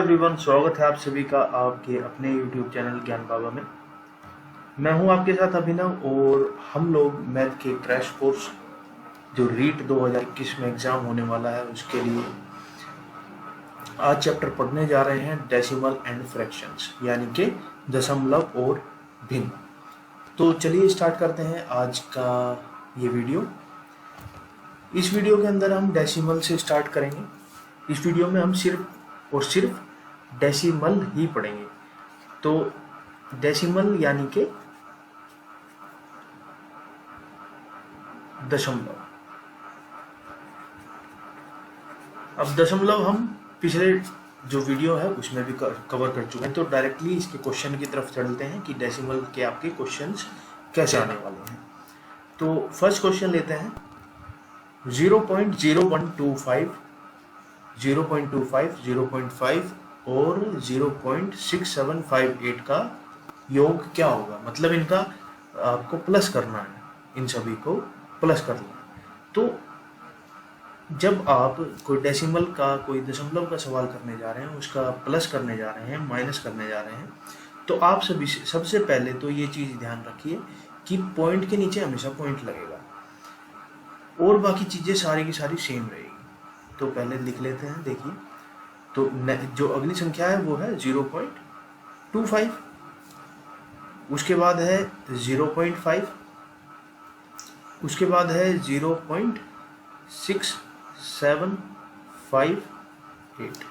Everyone, स्वागत है आप सभी का आपके अपने YouTube चैनल ज्ञान बाबा में। मैं हूं आपके साथ अभिनव और हम लोग मैथ के क्रैश कोर्स जो रीट 2021 में एग्जाम होने वाला है उसके लिए आज चैप्टर पढ़ने जा रहे हैं डेसिमल एंड फ्रैक्शंस, यानी कि दशमलव और भिन्न। तो चलिए स्टार्ट करते हैं आज का ये वीडियो। इस वीडियो के अंदर हम डेसिमल से स्टार्ट करेंगे। इस वीडियो में हम सिर्फ और सिर्फ डेसिमल ही पढ़ेंगे। तो डेसिमल यानी कि दशमलव। अब दशमलव हम पिछले जो वीडियो है उसमें भी कवर कर चुके हैं, तो डायरेक्टली इसके क्वेश्चन की तरफ चलते हैं कि डेसिमल के आपके क्वेश्चंस कैसे आने वाले हैं। तो फर्स्ट क्वेश्चन लेते हैं 0.0125, 0.25, 0.5 और 0.6758 का योग क्या होगा। मतलब इनका आपको प्लस करना है, इन सभी को प्लस करना है। तो जब आप कोई डेसिमल का, कोई दशमलव का सवाल करने जा रहे हैं, उसका प्लस करने जा रहे हैं, माइनस करने जा रहे हैं, तो आप सबसे पहले तो ये चीज़ ध्यान रखिए कि पॉइंट के नीचे हमेशा पॉइंट लगेगा और बाकी चीज़ें सारी की सारी सेम रहेगी। तो पहले लिख लेते हैं, देखिए। तो जो अगली संख्या है वो है 0.25, उसके बाद है 0.5, उसके बाद है 0.6758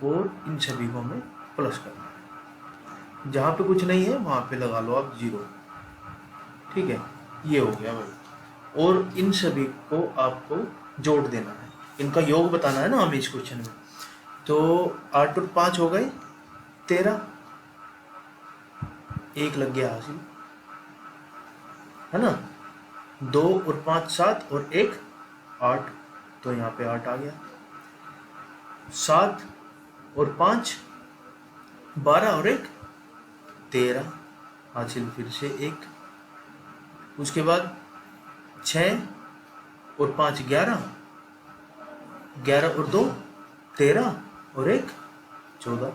और इन सभी को हमें प्लस करना है। जहाँ पे कुछ नहीं है वहाँ पे लगा लो आप 0। ठीक है, ये हो गया भाई। और इन सभी को आपको जोड़ देना है, इनका योग बताना है ना हमें इस क्वेश्चन में। तो 8 और 5 हो गए 13, 1 लग गया हासिल, है ना। 2 और 5 7 और 1 8, तो यहाँ पे 8 आ गया। 7 और 5 12 और 1 13 हासिल, फिर से 1। उसके बाद 6 और 5 11, 11 और 2 13 और 1 14,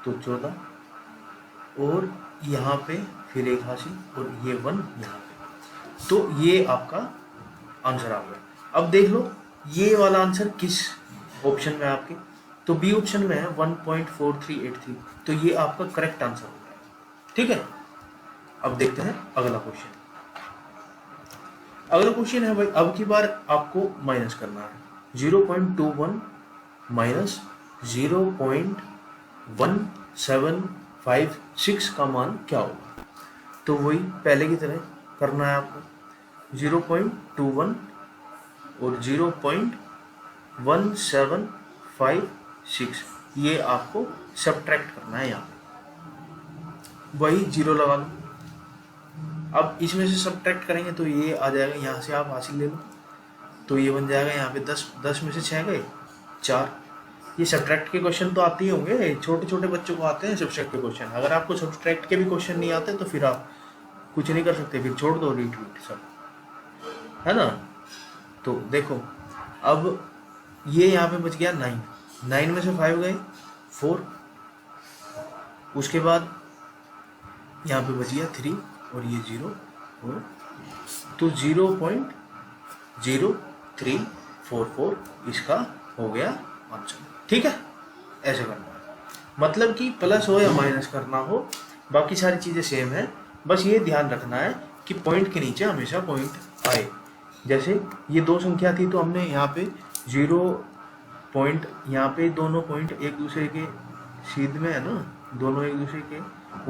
तो 14 और यहाँ पे फिर 1 हासिल और ये 1 यहाँ पे। तो ये आपका आंसर आ गया। अब देख लो ये वाला आंसर किस ऑप्शन में है आपके। तो बी ऑप्शन में है 1.4383, तो ये आपका करेक्ट आंसर हो गया। ठीक है, अब देखते हैं अगला क्वेश्चन। अगला क्वेश्चन है भाई, अब की बार आपको माइनस करना है। 0.21 माइनस 0.1756 का मान क्या होगा। तो वही पहले की तरह करना है आपको। 0.21 और 0.1756 ये आपको सब्ट्रैक्ट करना है। यहाँ पे वही 0 लगा लो। अब इसमें से सब्ट्रैक्ट करेंगे तो ये आ जाएगा, यहाँ से आप हासिल ले लो, तो ये बन जाएगा यहाँ पे 10 में से 6 गए 4। ये सब्ट्रैक्ट के क्वेश्चन तो आते ही होंगे, छोटे छोटे बच्चों को आते हैं सब्ट्रैक्ट के क्वेश्चन। अगर आपको सब्ट्रैक्ट के भी क्वेश्चन नहीं आते तो फिर आप कुछ नहीं कर सकते, फिर छोड़ दो रीट सब, है ना। तो देखो अब ये यहाँ पे बच गया 9 में से 5 गए 4, उसके बाद यहाँ पे बच गया 3 और ये 0 और तो 0.0344 इसका हो गया आंसर। ठीक है, ऐसे करना है। मतलब कि प्लस हो या माइनस करना हो, बाकी सारी चीज़ें सेम है, बस ये ध्यान रखना है कि पॉइंट के नीचे हमेशा पॉइंट आए। जैसे ये 2 संख्या थी तो हमने यहाँ पे 0 पॉइंट, यहाँ पे दोनों पॉइंट एक दूसरे के सीध में है ना, दोनों एक दूसरे के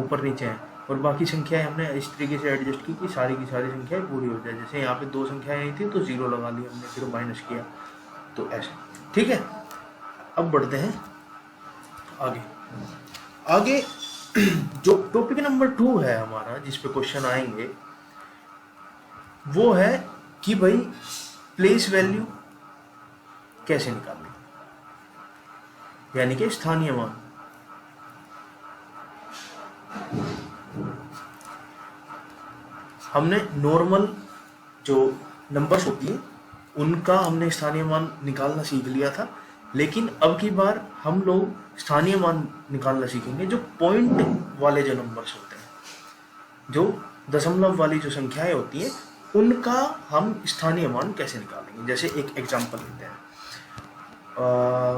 ऊपर नीचे हैं, और बाकी संख्याएं हमने इस तरीके से एडजस्ट की कि सारी की सारी संख्याएं पूरी हो जाए। जैसे यहाँ पे 2 संख्याएं आई थी तो 0 लगा लिया हमने, फिर माइनस किया, तो ऐसे। ठीक है, अब बढ़ते हैं आगे। जो टॉपिक नंबर 2 है हमारा, जिस पे क्वेश्चन आएंगे, वो है कि भाई प्लेस वैल्यू कैसे निकालें, यानी कि स्थानीय मान। हमने नॉर्मल जो नंबर्स होती है उनका हमने स्थानीय मान निकालना सीख लिया था, लेकिन अब की बार हम लोग स्थानीय मान निकालना सीखेंगे, जो पॉइंट वाले जो नंबर्स होते हैं, जो दशमलव वाली जो संख्याएं होती हैं, उनका हम स्थानीय मान कैसे निकालेंगे। जैसे एक एग्जांपल लेते हैं,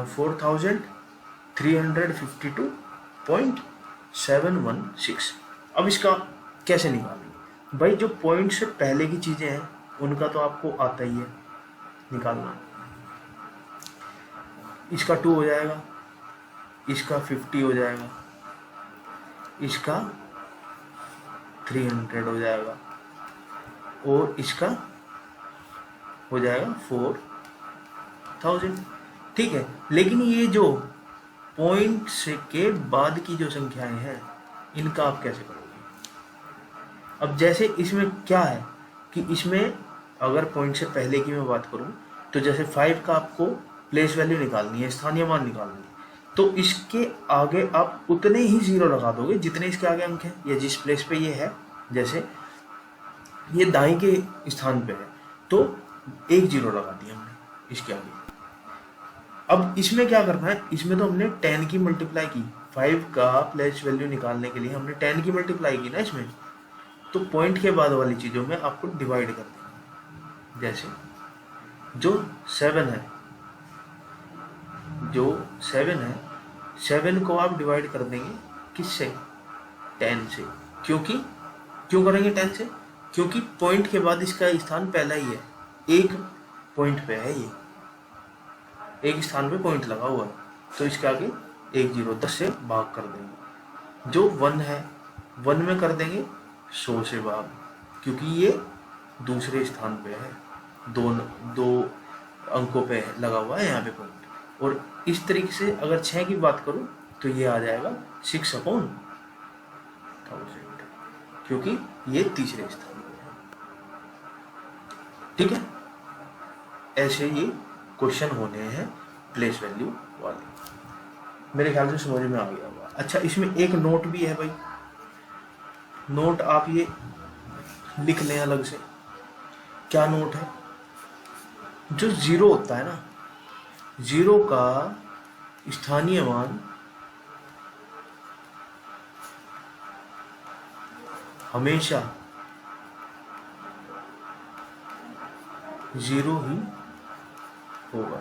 4352.716। अब इसका कैसे निकालेंगे भाई। जो पॉइंट से पहले की चीज़ें हैं उनका तो आपको आता ही है निकालना। इसका 2 हो जाएगा, इसका 50 हो जाएगा, इसका 300 हो जाएगा, और इसका हो जाएगा 4000। ठीक है, लेकिन ये जो पॉइंट से के बाद की जो संख्याएं हैं इनका आप कैसे करोगे। अब जैसे इसमें क्या है कि इसमें अगर पॉइंट से पहले की मैं बात करूं तो जैसे 5 का आपको प्लेस वैल्यू निकालनी है, स्थानीय मान निकालनी है, तो इसके आगे आप उतने ही जीरो लगा दोगे जितने इसके आगे अंक हैं, या जिस प्लेस पे ये है। जैसे ये दाएं के स्थान पे है तो 1 जीरो लगा दिया हमने इसके आगे। अब इसमें क्या करना है, इसमें तो हमने 10 की मल्टीप्लाई की, 5 का प्लेस वैल्यू निकालने के लिए हमने 10 की मल्टीप्लाई की ना इसमें, तो पॉइंट के बाद वाली चीज़ों में आपको डिवाइड कर देंगे। जैसे जो 7 है, जो 7 है, 7 को आप डिवाइड कर देंगे किससे, 10 से। क्योंकि क्यों करेंगे 10 से, क्योंकि पॉइंट के बाद इसका स्थान पहला ही है, एक पॉइंट पे है, ये एक स्थान पे पॉइंट लगा हुआ है, तो इसके आगे 1 जीरो 10 से भाग कर देंगे। जो 1 है 1 में कर देंगे 100 से भाग, क्योंकि ये दूसरे स्थान पे है, दो अंकों पे लगा हुआ है यहाँ पे पॉइंट। और इस तरीके से अगर 6 की बात करूँ तो ये आ जाएगा 6/1000, क्योंकि ये तीसरे स्थान पे है। ठीक है, ऐसे ये क्वेश्चन होने हैं प्लेस वैल्यू वाले। मेरे ख्याल से समझ में आ गया होगा। अच्छा, इसमें एक नोट भी है भाई, नोट आप ये लिख लें अलग से। क्या नोट है, जो जीरो होता है ना, जीरो का स्थानीय मान हमेशा जीरो ही होगा।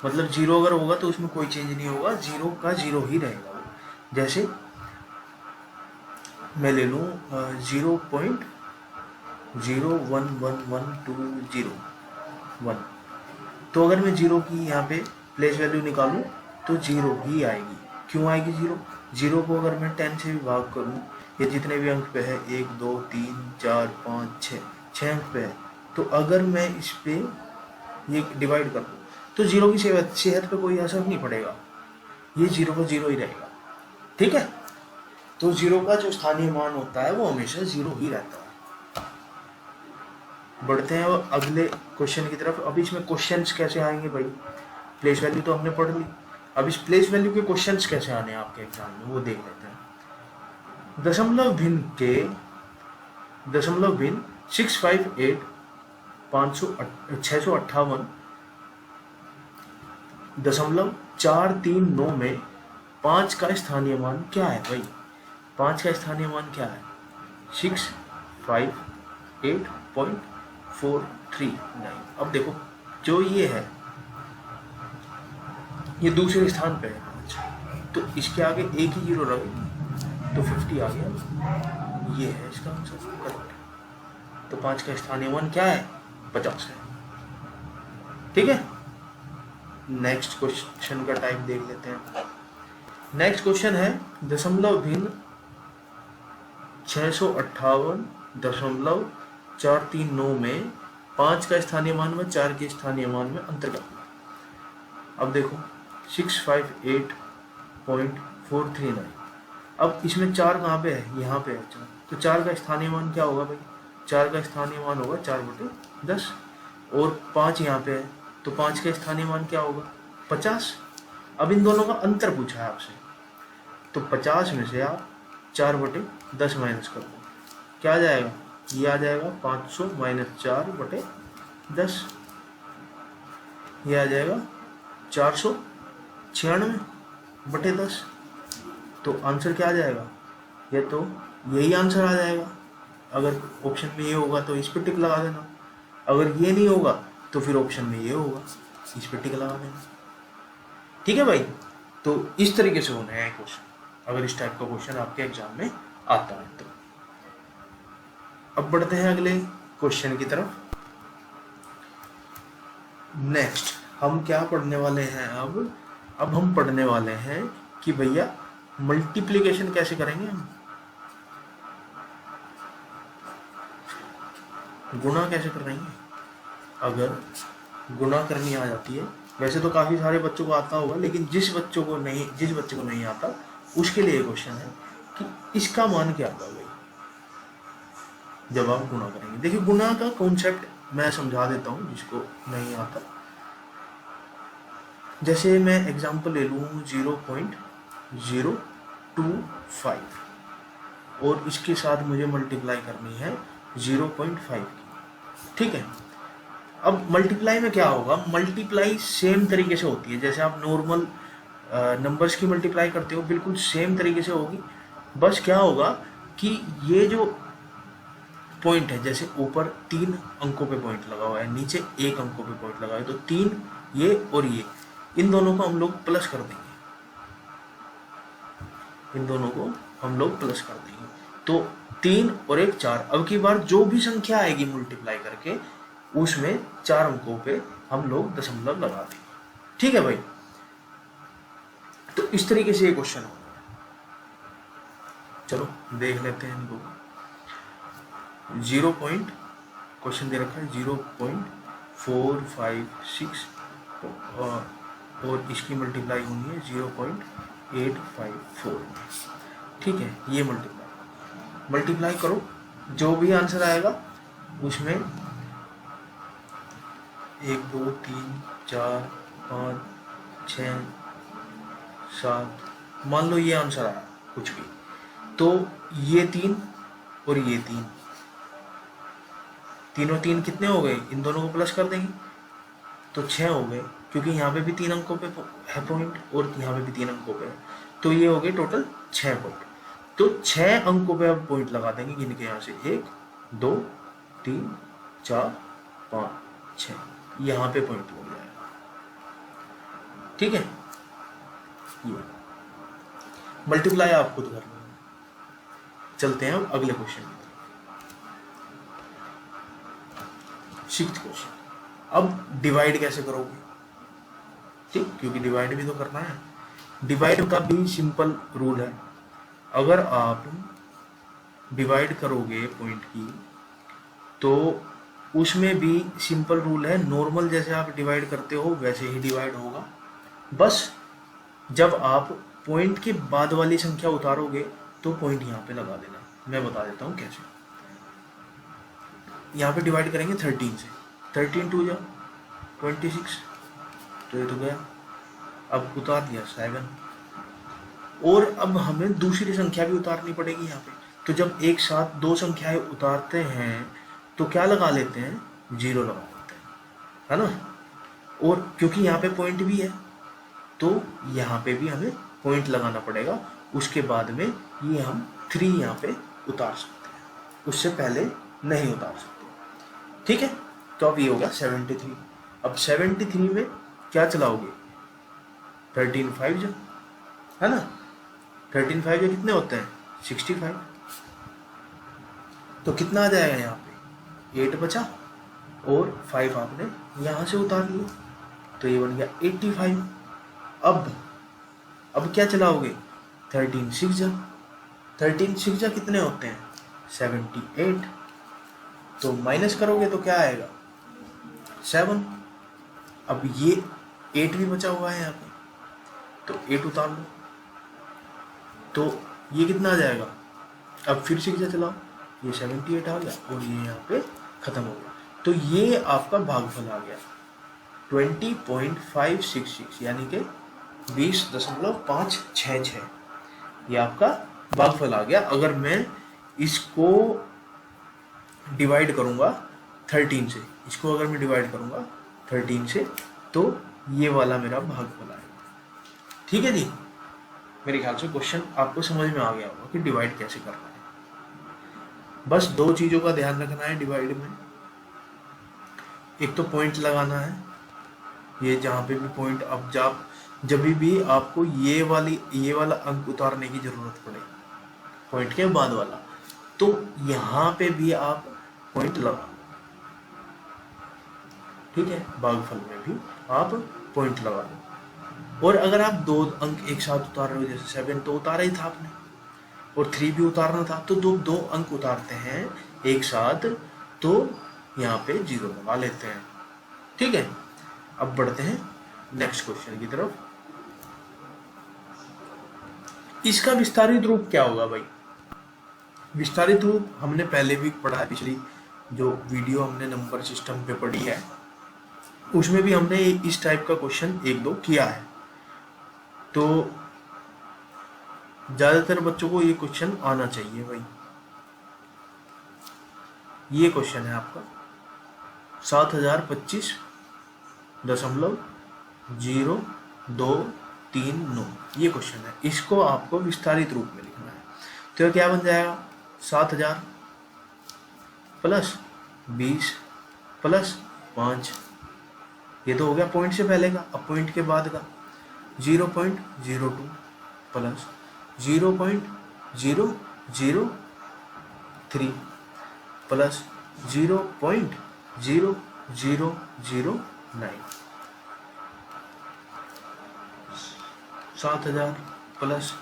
मतलब जीरो अगर होगा तो उसमें कोई चेंज नहीं होगा, जीरो का जीरो ही रहेगा। जैसे मैं ले लूँ 0.011120 तो अगर मैं जीरो की यहाँ पे प्लेस वैल्यू निकालूँ तो जीरो ही आएगी। क्यों आएगी जीरो, जीरो को अगर मैं 10 से भी भाग करूँ, ये जितने भी अंक पे है 1 2 3 4 5 6 अंक पे है, तो अगर मैं इस पे ये डिवाइड कर दूँ तो जीरो की सेहत पे कोई असर नहीं पड़ेगा, ये जीरो का जीरो ही रहेगा। ठीक है, तो जीरो का जो स्थानीय मान होता है वो हमेशा जीरो ही रहता है। बढ़ते हैं और अगले क्वेश्चन की तरफ। अब इसमें क्वेश्चंस कैसे आएंगे भाई, प्लेस वैल्यू तो हमने पढ़ ली, अब इस प्लेस वैल्यू के क्वेश्चंस कैसे आने हैं आपके एग्जाम में वो देख लेते हैं। दशमलव भिन्न 658.439 में 5 का स्थानीय मान क्या है भाई। 5 का स्थानीय मान क्या है, 658.439। अब देखो जो ये है ये दूसरे स्थान पे है 5, तो इसके आगे एक ही जीरो लगेगी तो 50 आ गया, ये है इसका आंसर करेक्ट। तो 5 का स्थानीय मान क्या है, 50 है। ठीक है, नेक्स्ट क्वेश्चन का टाइप देख लेते हैं। नेक्स्ट क्वेश्चन है दशमलव भिन्न 658.439 में 5 का स्थानीय मान व 4 के स्थानीय मान में अंतर करना। अब देखो 658.439, अब इसमें 4 कहाँ पे है, यहाँ पे है 4, तो 4 का स्थानीय मान क्या होगा भाई, 4 का स्थानीय मान होगा 4/10, और 5 यहाँ पे है तो 5 का स्थानीय मान क्या होगा, 50। अब इन दोनों का अंतर पूछा है आपसे, तो 50 में से आप 4/10 माइनस कर दो, क्या आ जाएगा, ये आ जाएगा 500 - 4/10, ये आ जाएगा 496 बटे 10। तो आंसर क्या आ जाएगा? ये तो यही आंसर आ जाएगा। अगर ऑप्शन में ये होगा तो इस पर टिक लगा देना, अगर ये नहीं होगा तो फिर ऑप्शन में ये होगा, इस पर टिक लगा देना। ठीक है भाई, तो इस तरीके से होना है क्वेश्चन, अगर इस टाइप का क्वेश्चन आपके एग्जाम में आता है तो। अब बढ़ते हैं अगले क्वेश्चन की तरफ। नेक्स्ट हम क्या पढ़ने वाले हैं? अब हम पढ़ने वाले हैं कि भैया मल्टीप्लिकेशन कैसे करेंगे हम, गुणा कैसे करेंगे। अगर गुणा करनी आ जाती है, वैसे तो काफी सारे बच्चों को आता होगा, लेकिन जिस बच्चे को नहीं आता उसके लिए क्वेश्चन है कि इसका मान क्या आता है भाई जब आप गुणा करेंगे। देखिए गुणा का कॉन्सेप्ट मैं समझा देता हूँ जिसको नहीं आता। जैसे मैं एग्जांपल ले लूँ 0.025 और इसके साथ मुझे मल्टीप्लाई करनी है 0.5 की, ठीक है। अब मल्टीप्लाई में क्या होगा, मल्टीप्लाई सेम तरीके से होती है जैसे आप नॉर्मल नंबर्स की मल्टीप्लाई करते हो, बिल्कुल सेम तरीके से होगी। बस क्या होगा कि ये जो पॉइंट है, जैसे ऊपर 3 अंकों पे पॉइंट लगा हुआ है, नीचे 1 अंकों पे पॉइंट लगा हुआ है, तो 3 ये और ये, इन दोनों को हम लोग प्लस कर देंगे, इन दोनों को हम लोग प्लस कर देंगे। तो 3 और 1 4। अब की बार जो भी संख्या आएगी मल्टीप्लाई करके उसमें 4 अंकों पे हम लोग दशमलव लगा देंगे, ठीक है भाई। तो इस तरीके से ये क्वेश्चन होगा। चलो देख लेते हैं इनको। 0 पॉइंट क्वेश्चन दे रखा है 0.456 और इसकी मल्टीप्लाई होनी है 0.854, ठीक है। ये मल्टीप्लाई करो, जो भी आंसर आएगा उसमें 1 2 3 4 5 6 7, मान लो ये आंसर आया कुछ भी, तो ये 3 और ये 3, 3 और 3 कितने हो गए, इन दोनों को प्लस कर देंगे तो 6 हो गए, क्योंकि यहाँ पे भी 3 अंकों पे है पॉइंट और यहाँ पे भी 3 अंकों पे है, तो ये हो गए टोटल 6 पॉइंट। तो 6 अंकों पे अब पॉइंट लगा देंगे, गिन के यहाँ से 1 2 3 4 5 6, यहाँ पे पॉइंट लग जाएगा, ठीक है। ये मल्टीप्लाई आप खुद कर लेंगे। चलते हैं अब अगले क्वेश्चन की तरफ। 6th क्वेश्चन, अब डिवाइड कैसे करोगे, ठीक, क्योंकि डिवाइड भी तो करना है। डिवाइड का भी सिंपल रूल है, अगर आप डिवाइड करोगे पॉइंट की तो उसमें भी सिंपल रूल है, नॉर्मल जैसे आप डिवाइड करते हो वैसे ही डिवाइड होगा। बस जब आप पॉइंट के बाद वाली संख्या उतारोगे तो पॉइंट यहाँ पे लगा देना। मैं बता देता हूँ कैसे। यहाँ पे डिवाइड करेंगे 13 से, 13 2 जा 26, तो ये तो गया। अब उतार दिया 7, और अब हमें दूसरी संख्या भी उतारनी पड़ेगी यहाँ पे। तो जब एक साथ 2 संख्याएं उतारते हैं तो क्या लगा लेते हैं, 0 लगा लेते हैं, है ना। और क्योंकि यहाँ पे पॉइंट भी है तो यहाँ पे भी हमें पॉइंट लगाना पड़ेगा। उसके बाद में ये हम 3 यहाँ पे उतार सकते हैं, उससे पहले नहीं उतार सकते, ठीक है। तो अब ये होगा 73। अब 73 में क्या चलाओगे, 13 5 जो है ना, 13 5 जो कितने होते हैं 65, तो कितना आ जाएगा यहाँ पे 8 बचा और 5 आपने यहाँ से उतार लिया, तो ये बन गया 85। अब क्या चलाओगे, 13 6 जा, 13 6 जा कितने होते हैं 78, तो माइनस करोगे तो क्या आएगा 7। अब ये 8 भी बचा हुआ है यहाँ पे, तो 8 उतार लो, तो ये कितना आ जाएगा। अब फिर 6 जा चलाओ, ये 78 आ गया और ये यहाँ पे खत्म हो गया। तो ये आपका भागफल आ गया 20.566, यानी कि 20.566, ये आपका भागफल आ गया। अगर मैं इसको डिवाइड करूंगा 13 से, इसको अगर मैं डिवाइड करूंगा 13 से, तो ये वाला मेरा भागफल आएगा। ठीक है जी, मेरे ख्याल से क्वेश्चन आपको समझ में आ गया होगा कि डिवाइड कैसे करना है। बस दो चीजों का ध्यान रखना है डिवाइड में। एक तो पॉइंट लगाना है, ये जहाँ पे भी पॉइंट, अब जब भी आपको ये वाला अंक उतारने की जरूरत पड़े पॉइंट के बाद वाला, तो यहाँ पे भी आप पॉइंट लगाओ। ठीक है, भागफल में भी आप पॉइंट लगा दो। और अगर आप दो अंक एक साथ उतार रहे हो, जैसे 7 तो उतारा ही था आपने, और 3 भी उतारना था, तो दो अंक उतारते हैं एक साथ, तो यहाँ पे 0 लगा लेते हैं। ठीक है, अब बढ़ते हैं नेक्स्ट क्वेश्चन की तरफ। इसका विस्तारित रूप क्या होगा भाई? विस्तारित रूप हमने पहले भी पढ़ा है, पिछली जो वीडियो हमने नंबर सिस्टम पे पढ़ी है उसमें भी हमने इस टाइप का क्वेश्चन 1-2 किया है। तो ज्यादातर बच्चों को ये क्वेश्चन आना चाहिए भाई। ये क्वेश्चन है आपका 7025.0239, ये क्वेश्चन है। इसको आपको विस्तारित रूप में लिखना है। तो क्या बन जाएगा? 7000 प्लस 20 प्लस 5, ये तो हो गया पॉइंट से पहले का। अब पॉइंट के बाद का 0.02 plus 0.003 plus 0.0009। 7000 plus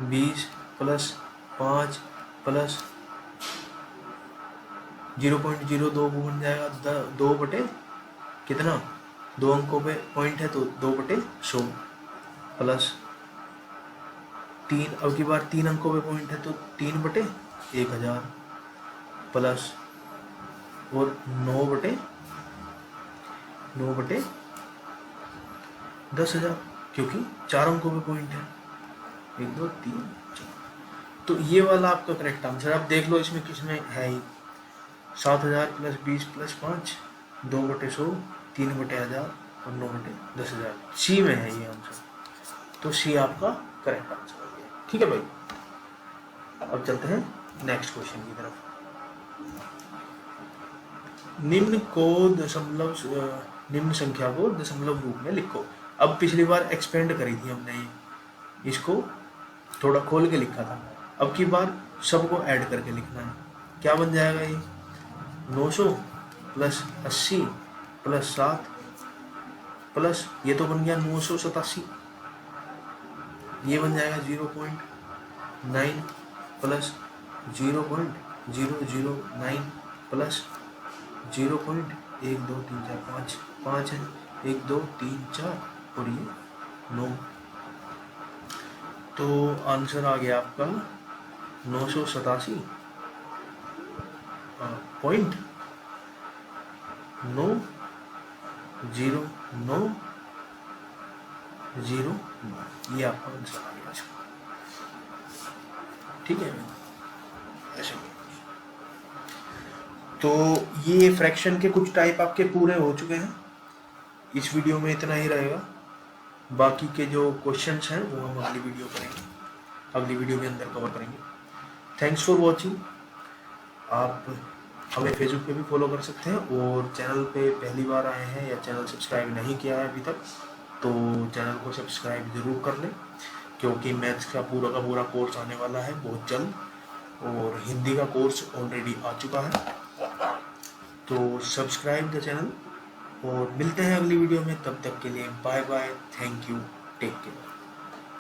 20 plus 5 plus 0.02 बन जाएगा 2 बटे कितना, 2 अंकों पे पॉइंट है तो 2/100 प्लस 3, अब की बार 3 अंकों पे पॉइंट है तो 3/1000 प्लस और 9/10,000, क्योंकि 4 अंकों पे पॉइंट है, 1 2 3 4। तो ये वाला आपका करेक्ट आंसर। आप देख लो इसमें किसमें है ही, 7000 प्लस 20 प्लस 5, 2/100, 3/1000 और 9/10,000, सी में है ये आंसर। तो सी आपका करेक्ट आंसर हो गया। ठीक है भाई, अब चलते हैं नेक्स्ट क्वेश्चन की तरफ। निम्न संख्या को दशमलव रूप में लिखो। अब पिछली बार एक्सपेंड करी थी हमने, ये इसको थोड़ा खोल के लिखा था। अब की बार सबको ऐड करके लिखना है। क्या बन जाएगा ये? 900 प्लस 80 प्लस 7 प्लस ये तो बन गया 987, ये बन जाएगा 0.9 प्लस 0.009 प्लस 0.12345, 5 है, 1 2 3 4 और ये 9। तो आंसर आ गया आपका 987.90909, ये आपका आंसर आ गया इसका। ठीक है, ऐसे। तो ये फ्रैक्शन के कुछ टाइप आपके पूरे हो चुके हैं। इस वीडियो में इतना ही रहेगा। बाकी के जो क्वेश्चंस हैं वो हम अगली वीडियो करेंगे, अगली वीडियो के अंदर कवर करेंगे। Thanks for watching. आप हमें फेसबुक पे भी फॉलो कर सकते हैं, और चैनल पे पहली बार आए हैं या चैनल सब्सक्राइब नहीं किया है अभी तक, तो चैनल को सब्सक्राइब ज़रूर कर लें, क्योंकि मैथ्स का पूरा कोर्स आने वाला है बहुत जल्द, और हिंदी का कोर्स ऑलरेडी आ चुका है। तो सब्सक्राइब द चैनल, और मिलते हैं अगली वीडियो में। तब तक के लिए bye bye, thank you, take care.